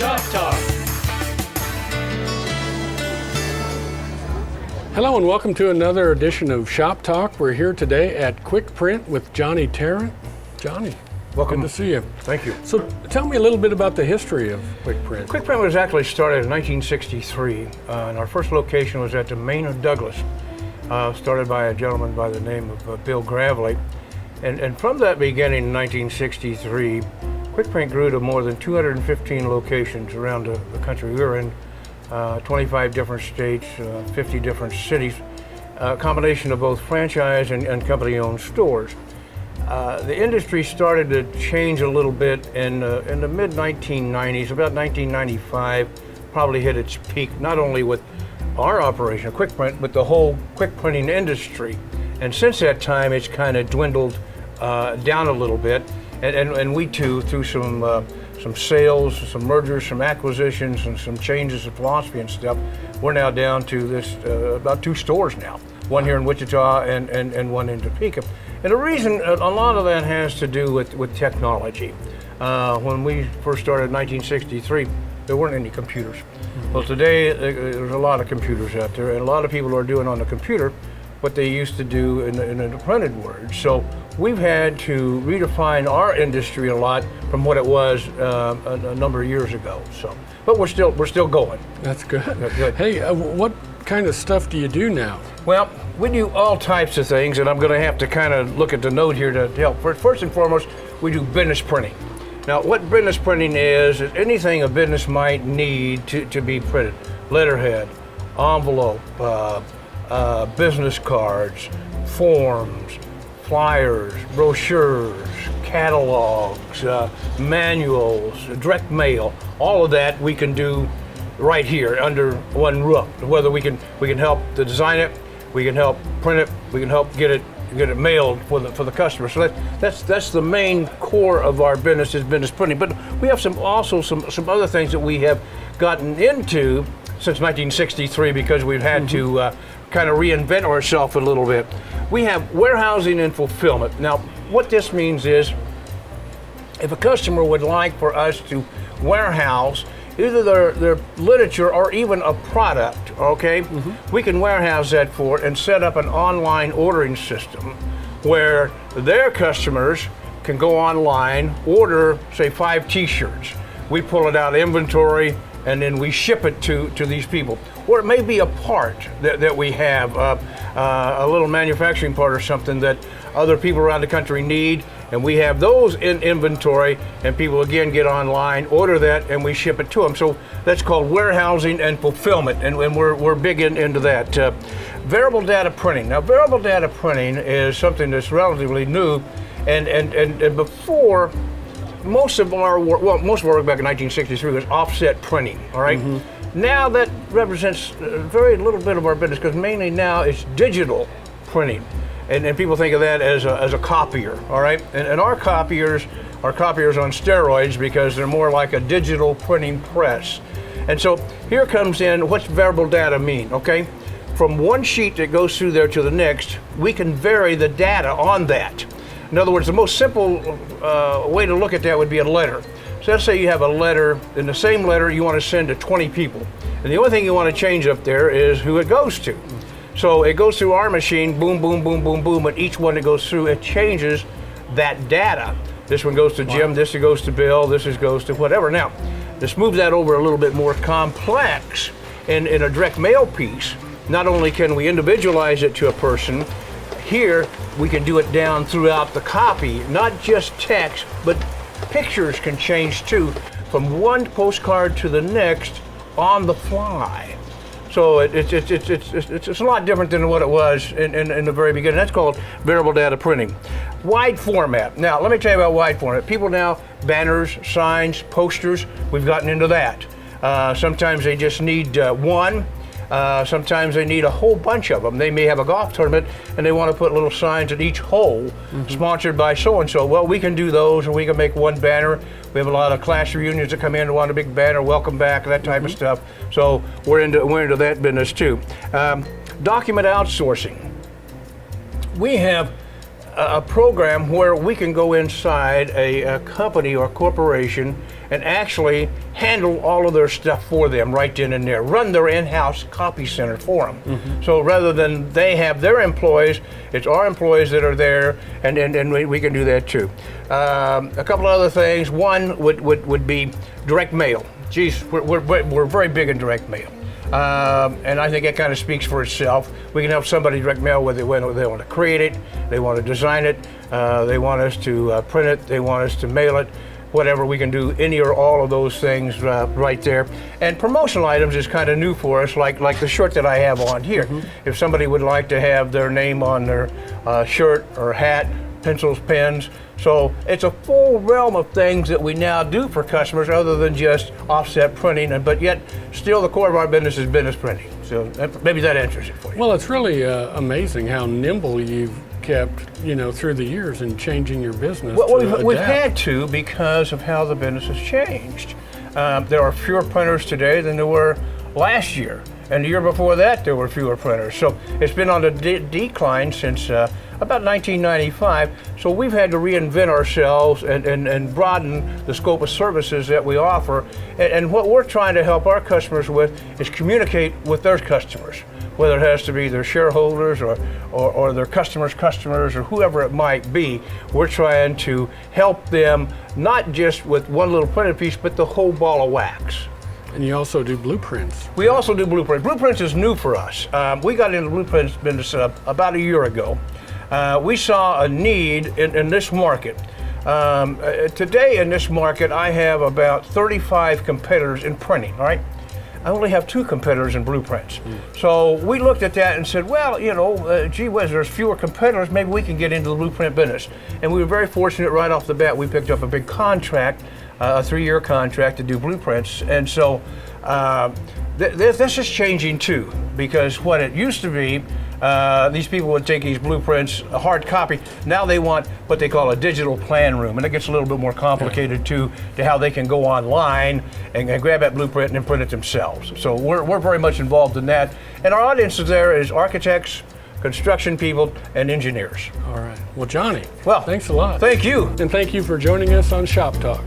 Shop Talk. Hello and welcome to another edition of Shop Talk. We're here today at Quik Print with Johnny Tarrant. Johnny, welcome. Good to see you. Thank you. So tell me a little bit about the history of Quik Print. Quik Print was actually started in 1963, and our first location was at the Main of Douglas, started by a gentleman by the name of Bill Gravely. And from that beginning in 1963, Quik Print grew to more than 215 locations around the country. We were in 25 different states, 50 different cities, a combination of both franchise and company-owned stores. The industry started to change a little bit in the mid-1990s. About 1995, probably hit its peak, not only with our operation, Quik Print, but the whole quick printing industry. And since that time, it's kind of dwindled down a little bit. And we too, through some sales, some mergers, some acquisitions, and some changes in philosophy and stuff, we're now down to this about 2 stores now. One here in Wichita and one in Topeka. And the reason, a lot of that has to do with technology. When we first started in 1963, there weren't any computers. Well, today there's a lot of computers out there, and a lot of people are doing on the computer what they used to do in the printed word. So we've had to redefine our industry a lot from what it was a number of years ago. So, but we're still going. That's good. Good. Hey, what kind of stuff do you do now? Well, we do all types of things, and I'm going to have to kind of look at the note here to help. First and foremost, we do business printing. Now, what business printing is anything a business might need to be printed. Letterhead, envelope, business cards, forms, flyers, brochures, catalogs, manuals, direct mail. All of that we can do right here under one roof. Whether we can help to design it, we can help print it, we can help get it mailed for the customer. So that's the main core of our business is business printing. But we have some other things that we have gotten into since 1963 because we've had to kind of reinvent ourselves a little bit. We have warehousing and fulfillment. Now, what this means is if a customer would like for us to warehouse either their literature or even a product, okay? We can warehouse that for and set up an online ordering system where their customers can go online, order, say, 5 t-shirts. We pull it out of inventory and then we ship it to these people. Or it may be a part that we have, a little manufacturing part or something that other people around the country need, and we have those in inventory, and people again get online, order that, and we ship it to them. So that's called warehousing and fulfillment, and we're big into that. Variable data printing. Now, variable data printing is something that's relatively new, and before, most of our work back in 1963 was offset printing, all right? Now that represents very little bit of our business because mainly now it's digital printing. And people think of that as a copier, all right? And our copiers are copiers on steroids because they're more like a digital printing press. And so here comes in, what's variable data mean, okay? From one sheet that goes through there to the next, we can vary the data on that. In other words, the most simple way to look at that would be a letter. So let's say you have a letter, in the same letter you want to send to 20 people. And the only thing you want to change up there is who it goes to. So it goes through our machine, boom, boom, boom, boom, boom, but each one that goes through, it changes that data. This one goes to Jim, this goes to Bill, this goes to whatever. Now, let's move that over a little bit more complex. In a direct mail piece, not only can we individualize it to a person, here we can do it down throughout the copy, not just text, but pictures can change too, from one postcard to the next on the fly. So it's a lot different than what it was in the very beginning. That's called variable data printing. Wide format. Now, let me tell you about wide format. People now, banners, signs, posters, we've gotten into that. Sometimes they just need one. Sometimes they need a whole bunch of them. They may have a golf tournament and they want to put little signs at each hole, sponsored by so-and-so. Well, we can do those, or we can make one banner. We have a lot of class reunions that come in and want a big banner, welcome back, that type of stuff. So we're into that business too. Document outsourcing. We have a program where we can go inside a company or corporation and actually handle all of their stuff for them right then and there, run their in-house copy center for them. So rather than they have their employees, it's our employees that are there, and we can do that too. A couple of other things. One would be direct mail. Geez, we're very big in direct mail. And I think that kind of speaks for itself. We can help somebody direct mail whether they want to create it, they want to design it, they want us to print it, they want us to mail it, whatever. We can do any or all of those things right there. And promotional items is kind of new for us, like the shirt that I have on here. If somebody would like to have their name on their shirt or hat, pencils, pens. So it's a full realm of things that we now do for customers other than just offset printing, but yet still the core of our business is business printing. So maybe that answers it for you. Well, it's really amazing how nimble you've kept, through the years in changing your business. Well, we've had to because of how the business has changed. There are fewer printers today than there were last year. And the year before that, there were fewer printers. So it's been on the decline since about 1995. So we've had to reinvent ourselves and broaden the scope of services that we offer. And what we're trying to help our customers with is communicate with their customers, whether it has to be their shareholders or their customers' customers or whoever it might be. We're trying to help them not just with one little printed piece, but the whole ball of wax. And you also do blueprints. We also do blueprints. Blueprints is new for us. We got into the blueprints business about a year ago. We saw a need in this market. Today in this market, I have about 35 competitors in printing, all right? I only have 2 competitors in blueprints. So we looked at that and said, well, gee whiz, there's fewer competitors, maybe we can get into the blueprint business. And we were very fortunate right off the bat. We picked up a big contract, a 3-year contract to do blueprints. And so this is changing too, because what it used to be, these people would take these blueprints, a hard copy. Now they want what they call a digital plan room, and it gets a little bit more complicated too, to how they can go online and grab that blueprint and then print it themselves. So we're very much involved in that. And our audience there is architects, construction people, and engineers. All right. Well, Johnny, well, thanks a lot. Thank you. And thank you for joining us on Shop Talk.